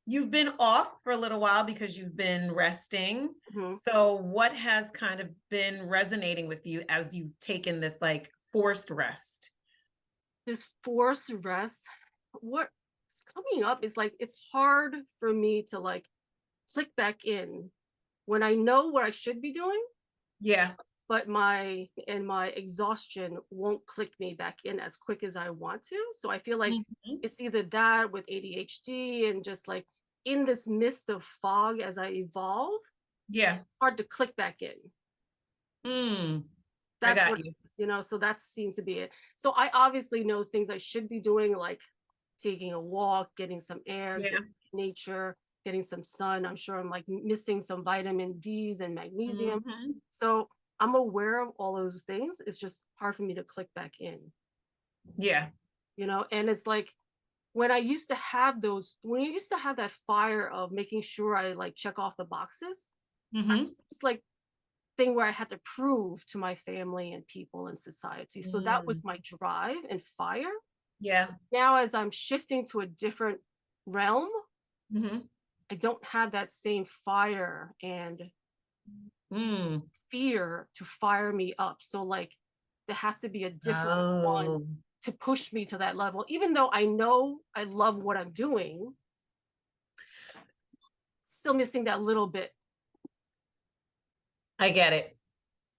you've been off for a little while because you've been resting. Mhm. So what has kind of been resonating with you as you've taken this like forced rest? This forced rest, what's coming up is like it's hard for me to like click back in when I know what I should be doing, Yeah. but my exhaustion won't click me back in as quick as I want to. So I feel like Mhm. it's either that with ADHD and just like in this mist of fog as I evolve, Yeah. hard to click back in. Mm, I That's got what, you. so that seems to be it. So I obviously know things I should be doing, like taking a walk, getting some air, Yeah. getting nature, getting some sun. I'm sure I'm like missing some vitamin D's and magnesium. Mhm. So I'm aware of all those things. It's just hard for me to click back in, Yeah. and it's like when I used to have when you used to have that fire of making sure I like check off the boxes, Mhm. it's like thing where I had to prove to my family and people and society. So that Mm, was my drive and fire. yeah. Now, as I'm shifting to a different realm, Mhm. I don't have that same fire and Mm. fear to fire me up. So, like, there has to be a different one Oh, to push me to that level. Even though I know I love what I'm doing, still missing that little bit. I get it.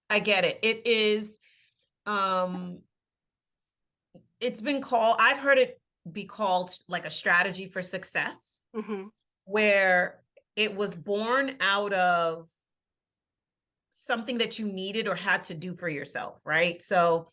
I get it. It is, um, it's been called, I've heard it be called like a strategy for success, Hmm. where it was born out of something that you needed or had to do for yourself, right? So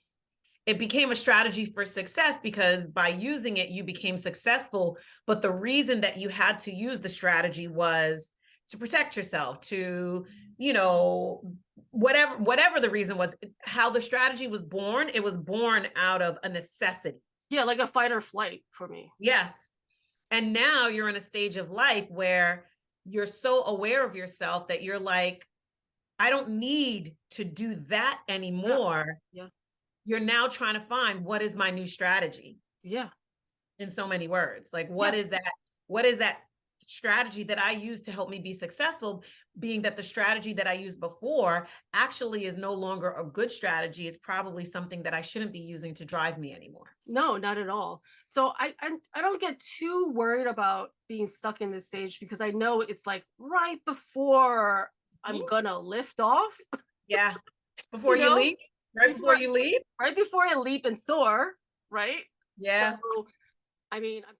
it became a strategy for success because by using it, you became successful. But the reason that you had to use the strategy was to protect yourself, to, you know, whatever the reason was, how the strategy was born, it was born out of a necessity. Yeah, like a fight or flight for me. Yes. And now you're in a stage of life where you're so aware of yourself that you're like, I don't need to do that Yeah, anymore. yeah, You're now trying to find what is my new strategy yeah, in so many words. Like, yeah. what is that strategy that I use to help me be successful? Being that the strategy that I used before actually is no longer a good strategy. It's probably something that I shouldn't be using to drive me anymore. No, not at all. So I don't get too worried about being stuck in this stage because I know it's like right before I'm Mhm. gonna lift off, Yeah. Before you you know, leave, right before before you leave. right before I leap and soar, right? So Yeah. I mean, I'm